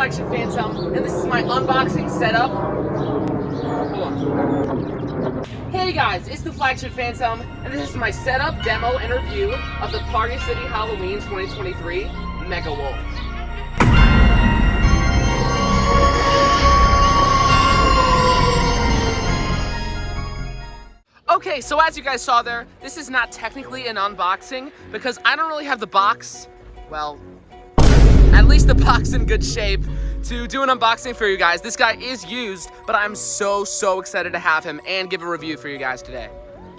Flagship Phantom, and this is my unboxing setup. Hold on. Hey guys, it's the Flagship Phantom, and this is my setup, demo, and review of the Party City Halloween 2023 Mega Wolf. Okay, so as you guys saw there, this is not technically an unboxing because I don't really have the box, well, at least the box in good shape to do an unboxing for you guys. This guy is used, but I'm so excited to have him and give a review for you guys today.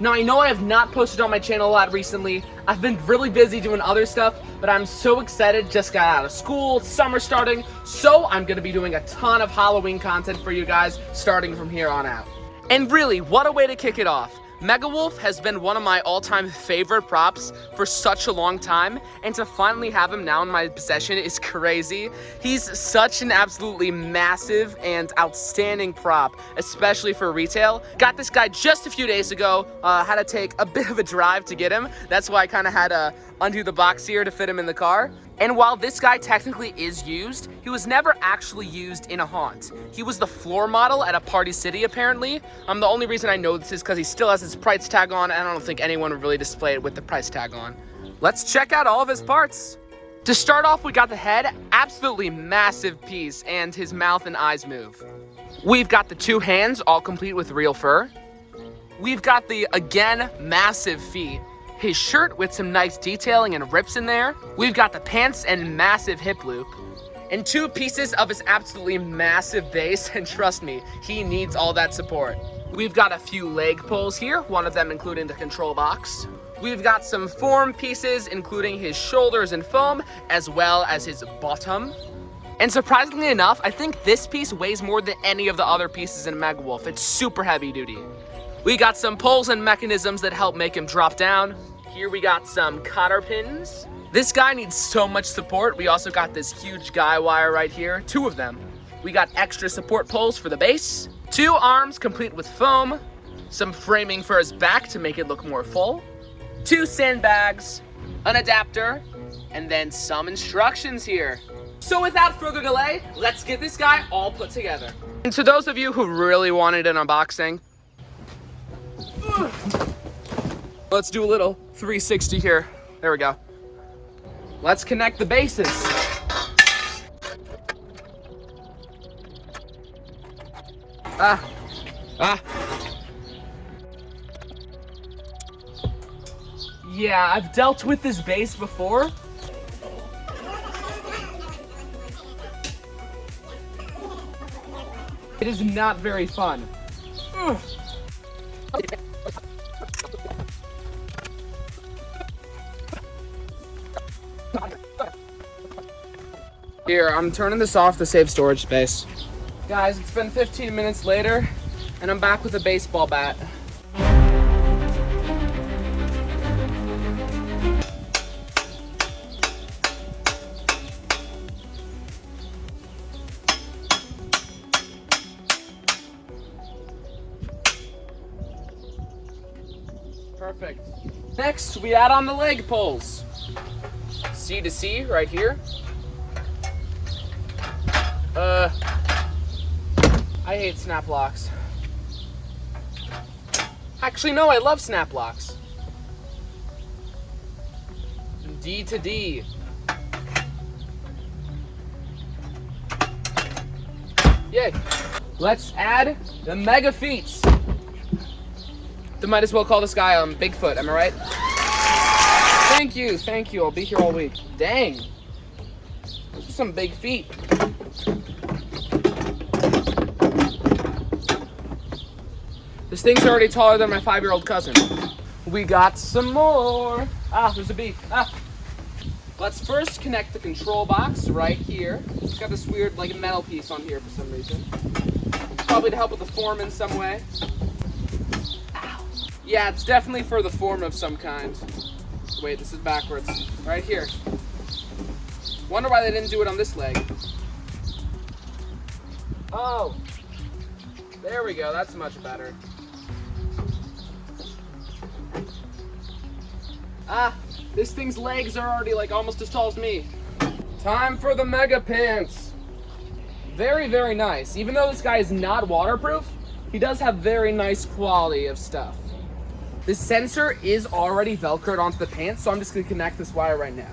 Now, I know I have not posted on my channel a lot recently. I've been really busy doing other stuff, but I'm so excited. Just got out of school, summer starting, so I'm gonna be doing a ton of Halloween content for you guys starting from here on out. And really, what a way to kick it off. Mega Wolf has been one of my all-time favorite props for such a long time, and to finally have him now in my possession is crazy. He's such an absolutely massive and outstanding prop, especially for retail. Got this guy just a few days ago, had to take a bit of a drive to get him. That's why I kind of had to undo the box here to fit him in the car. And while this guy technically is used, he was never actually used in a haunt. He was the floor model at a Party City, apparently. The only reason I know this is because he still has his price tag on, and I don't think anyone would really display it with the price tag on. Let's check out all of his parts. To start off, we got the head, absolutely massive piece, and his mouth and eyes move. We've got the two hands, all complete with real fur. We've got the, again, massive feet. His shirt with some nice detailing and rips in there. We've got the pants and massive hip loop. And two pieces of his absolutely massive base, and trust me, he needs all that support. We've got a few leg pulls here, one of them including the control box. We've got some form pieces, including his shoulders and foam, as well as his bottom. And surprisingly enough, I think this piece weighs more than any of the other pieces in Mega Wolf. It's super heavy duty. We got some poles and mechanisms that help make him drop down. Here we got some cotter pins. This guy needs so much support. We also got this huge guy wire right here, two of them. We got extra support poles for the base, two arms complete with foam, some framing for his back to make it look more full, two sandbags, an adapter, and then some instructions here. So without further delay, let's get this guy all put together. And to those of you who really wanted an unboxing, let's do a little 360 here. There we go. Let's connect the bases. Yeah, I've dealt with this base before. It is not very fun. Here, I'm turning this off to save storage space. Guys, it's been 15 minutes later, and I'm back with a baseball bat. Perfect. Next, we add on the leg poles. C to C right here. I hate snap locks. Actually, no, I love snap locks. D to D. Yay. Let's add the mega feet. They might as well call this guy Bigfoot, am I right? Thank you. I'll be here all week. Dang. Those are some big feet. This thing's already taller than my 5-year-old cousin. We got some more. There's a bee. Let's first connect the control box right here. It's got this weird metal piece on here for some reason. Probably to help with the form in some way. Ow. Yeah, it's definitely for the form of some kind. Wait, this is backwards. Right here. Wonder why they didn't do it on this leg. Oh. There we go, that's much better. This thing's legs are already almost as tall as me. Time for the mega pants. Very, very nice. Even though this guy is not waterproof, he does have very nice quality of stuff. This sensor is already Velcroed onto the pants, so I'm just gonna connect this wire right now.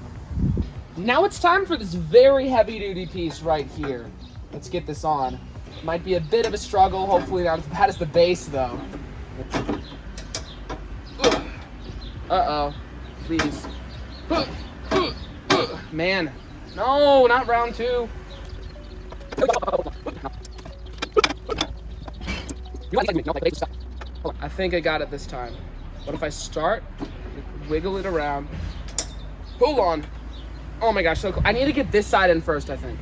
Now it's time for this very heavy duty piece right here. Let's get this on. Might be a bit of a struggle, hopefully not as bad as the base though. Uh-oh, please. Man, no, not round two. I think I got it this time. What if I start, wiggle it around? Hold on. Oh my gosh, so cool. I need to get this side in first, I think.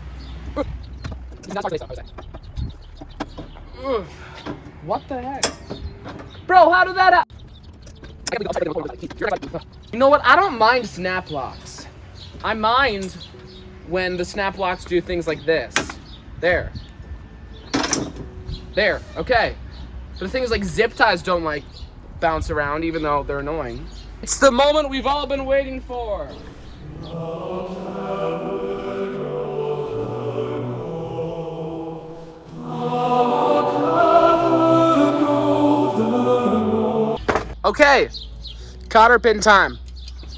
What the heck? Bro, how did that happen? You know what? I don't mind snap locks. I mind when the snap locks do things like this. There. There, okay. But the thing is, like, zip ties don't, like, bounce around, even though they're annoying. It's the moment we've all been waiting for. Okay, cotter pin time.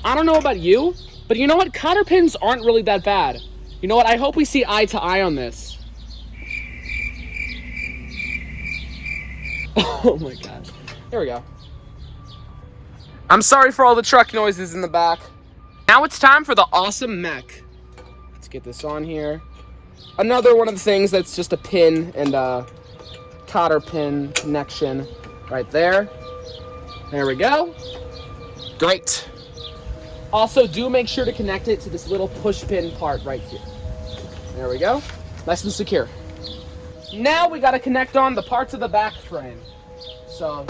I don't know about you, but you know what? Cotter pins aren't really that bad. You know what? I hope we see eye to eye on this. Oh my gosh. There we go. I'm sorry for all the truck noises in the back. Now it's time for the awesome mech. Let's get this on here. Another one of the things that's just a pin and a cotter pin connection right there. There we go. Great. Also, do make sure to connect it to this little push pin part right here. There we go. Nice and secure. Now we gotta connect on the parts of the back frame. So,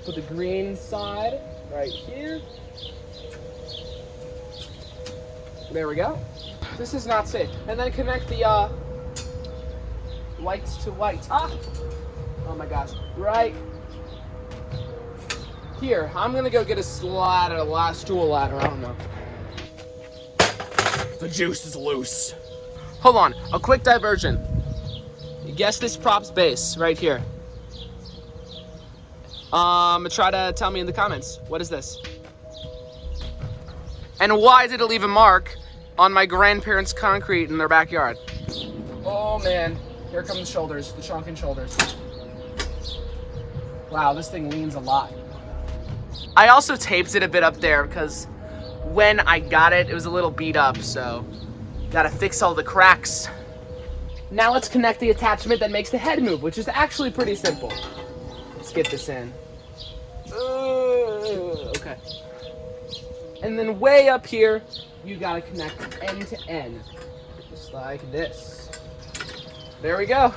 put the green side right here. There we go. This is not safe. And then connect the white to white. Ah! Oh my gosh. Right here. I'm gonna go get a stool ladder, I don't know. The juice is loose. Hold on, a quick diversion. You guess this prop's base right here. Try to tell me in the comments. What is this? And why did it leave a mark on my grandparents' concrete in their backyard? Oh man, here come the shoulders, the shrunken shoulders. Wow, this thing leans a lot. I also taped it a bit up there because when I got it, it was a little beat up, so gotta fix all the cracks. Now let's connect the attachment that makes the head move, which is actually pretty simple. Let's get this in. Okay. And then way up here, you gotta connect end to end, just like this. There we go.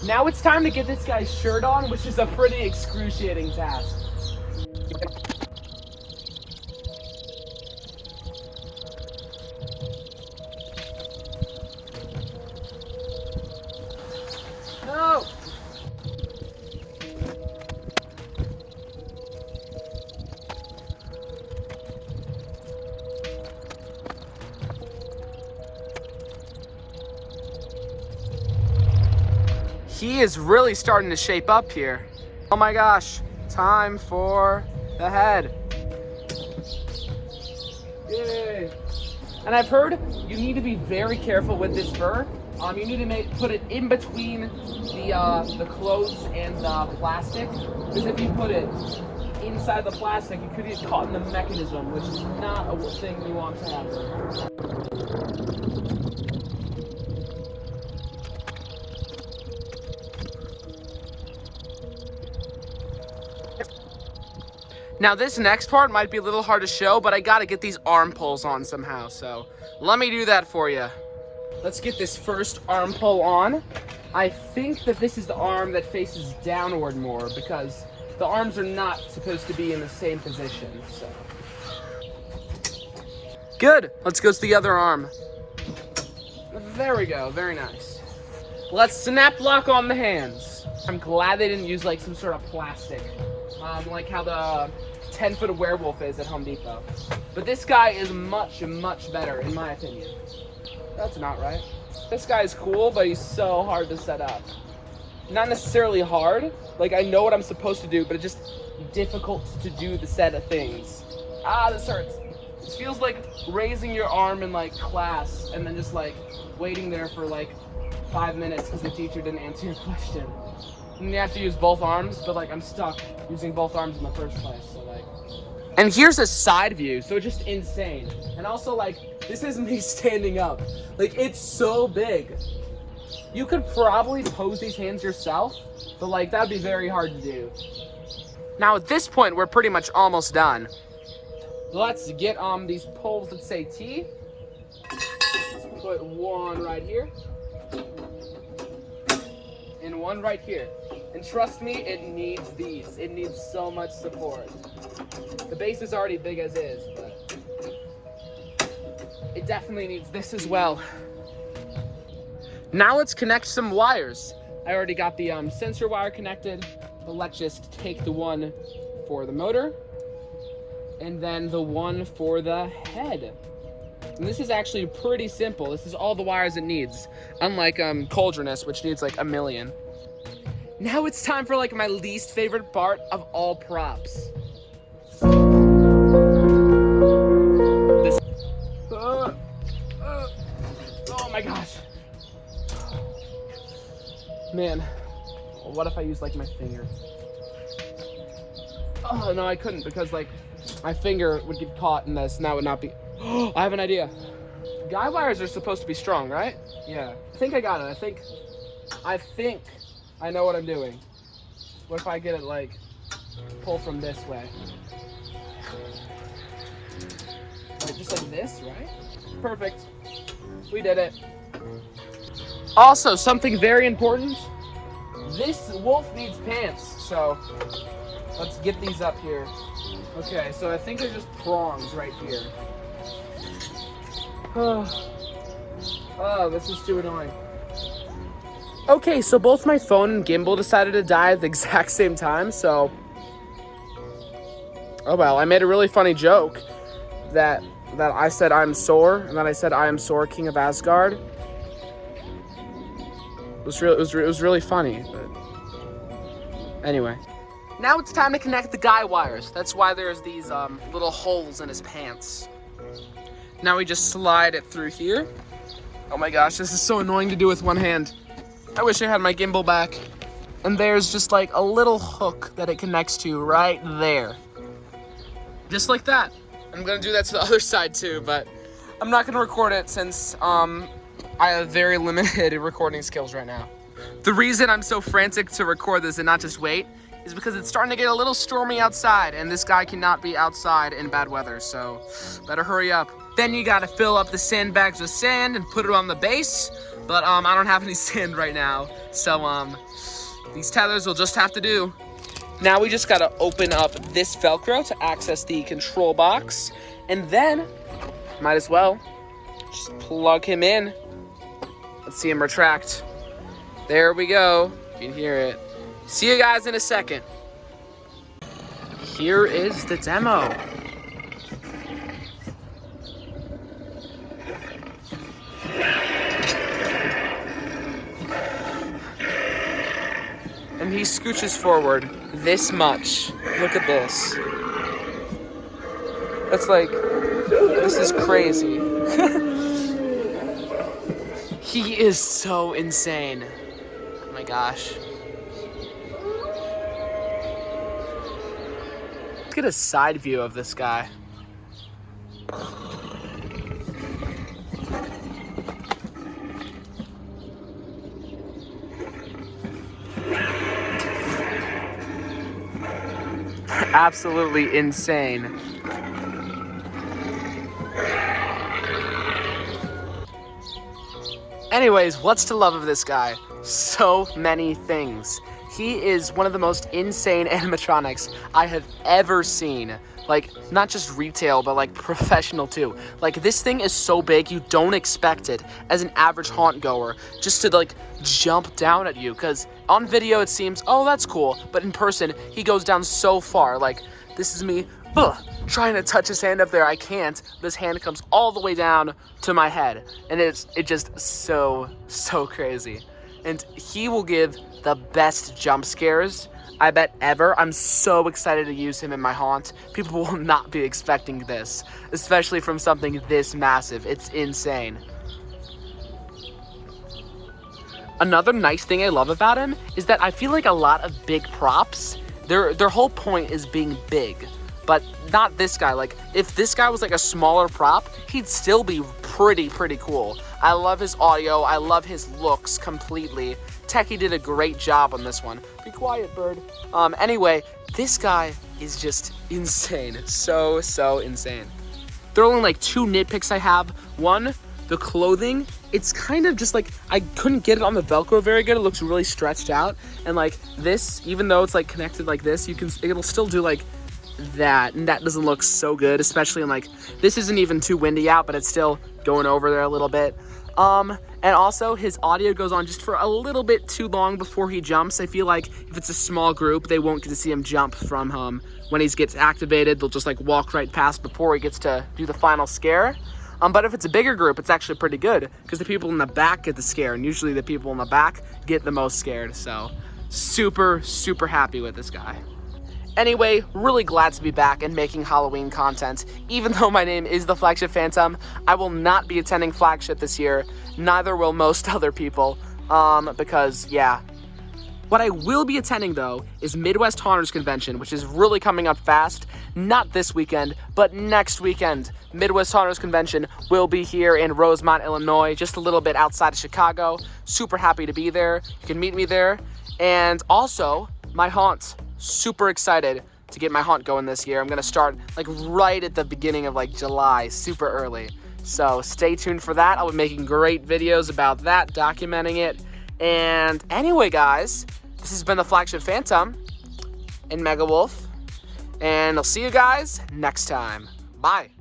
Now it's time to get this guy's shirt on, which is a pretty excruciating task. No! He is really starting to shape up here. Oh my gosh, time for the head. Yay. And I've heard you need to be very careful with this fur. You need to put it in between the clothes and the plastic, because if you put it inside the plastic, you could get caught in the mechanism, which is not a thing we want to happen. Now this next part might be a little hard to show, but I gotta get these arm pulls on somehow, so let me do that for you. Let's get this first arm pull on. I think that this is the arm that faces downward more, because the arms are not supposed to be in the same position, so. Good, let's go to the other arm. There we go, very nice. Let's snap lock on the hands. I'm glad they didn't use like some sort of plastic. Like how the 10-foot werewolf is at Home Depot. But this guy is much, much better, in my opinion. That's not right. This guy's cool, but he's so hard to set up. Not necessarily hard, like I know what I'm supposed to do, but it's just difficult to do the set of things. Ah, this hurts. It feels like raising your arm in like class and then just like waiting there for like 5 minutes because the teacher didn't answer your question. And you have to use both arms, but like I'm stuck using both arms in the first place, so like. And here's a side view, so it's just insane. And also like, this is me standing up. Like it's so big. You could probably pose these hands yourself, but like that'd be very hard to do. Now at this point, we're pretty much almost done. Let's get these poles that say T. Let's put one right here. And one right here. And trust me, it needs these. It needs so much support. The base is already big as is, but it definitely needs this as well. Now let's connect some wires. I already got the sensor wire connected, but let's just take the one for the motor and then the one for the head. And this is actually pretty simple. This is all the wires it needs, unlike Cauldronus, which needs like a million. Now it's time for like my least favorite part of all props. Oh my gosh. Man, what if I use like my finger? Oh no, I couldn't because like my finger would get caught in this and that would not be. I have an idea. Guy wires are supposed to be strong, right? Yeah. I think I got it. I think I know what I'm doing. What if I get it like pull from this way? Like just like this, right? Perfect. We did it. Also, something very important. This wolf needs pants, so let's get these up here. Okay, so I think they're just prongs right here. Oh, this is too annoying. Okay, so both my phone and gimbal decided to die at the exact same time, so. Oh well, I made a really funny joke that I said I'm Sor, and then I said I am Sor, King of Asgard. It was really funny, but anyway. Now it's time to connect the guy wires. That's why there's these little holes in his pants. Now we just slide it through here. Oh my gosh, this is so annoying to do with one hand. I wish I had my gimbal back. And there's just like a little hook that it connects to right there. Just like that. I'm gonna do that to the other side too, but I'm not gonna record it since I have very limited recording skills right now. The reason I'm so frantic to record this and not just wait is because it's starting to get a little stormy outside and this guy cannot be outside in bad weather, so better hurry up. Then you gotta fill up the sandbags with sand and put it on the base, but I don't have any sand right now, so these tethers will just have to do. Now we just gotta open up this Velcro to access the control box, and then might as well just plug him in. Let's see him retract. There we go. You can hear it. See you guys in a second. Here is the demo. And he scooches forward this much. Look at this. That's like, this is crazy. He is so insane. Oh my gosh. Let's get a side view of this guy. Absolutely insane. Anyways, what's to love of this guy? So many things. He is one of the most insane animatronics I have ever seen. Like, not just retail, but like professional too. Like, this thing is so big, you don't expect it as an average haunt goer just to like jump down at you. Cause on video it seems, oh, that's cool. But in person, he goes down so far. Like, this is me trying to touch his hand up there. I can't. This hand comes all the way down to my head. And it's just so crazy. And he will give the best jump scares, I bet, ever. I'm so excited to use him in my haunt. People will not be expecting this, especially from something this massive. It's insane. Another nice thing I love about him is that I feel like a lot of big props, their whole point is being big. But not this guy. Like, if this guy was like a smaller prop, he'd still be pretty cool. I love his audio. I love his looks completely. Techie did a great job on this one. Be quiet, bird. Anyway, this guy is just insane. So insane. There are only like 2 nitpicks I have. One, the clothing. It's kind of just like, I couldn't get it on the Velcro very good. It looks really stretched out. And like this, even though it's like connected like this, it'll still do like that, and that doesn't look so good, especially in like, this isn't even too windy out, but it's still going over there a little bit. And also his audio goes on just for a little bit too long before he jumps. I feel like if it's a small group, they won't get to see him jump from when he gets activated. They'll just like walk right past before he gets to do the final scare. But if it's a bigger group, it's actually pretty good because the people in the back get the scare, and usually the people in the back get the most scared. So super happy with this guy. Anyway, really glad to be back and making Halloween content. Even though my name is the Flagship Phantom, I will not be attending Flagship this year. Neither will most other people, because, yeah. What I will be attending, though, is Midwest Haunters Convention, which is really coming up fast. Not this weekend, but next weekend. Midwest Haunters Convention will be here in Rosemont, Illinois, just a little bit outside of Chicago. Super happy to be there. You can meet me there. And also, my haunt. Super excited to get my haunt going this year. I'm gonna start like right at the beginning of like July, super early. So stay tuned for that. I'll be making great videos about that, documenting it. And anyway, guys, this has been the Flagship Phantom and Mega Wolf, and I'll see you guys next time. Bye.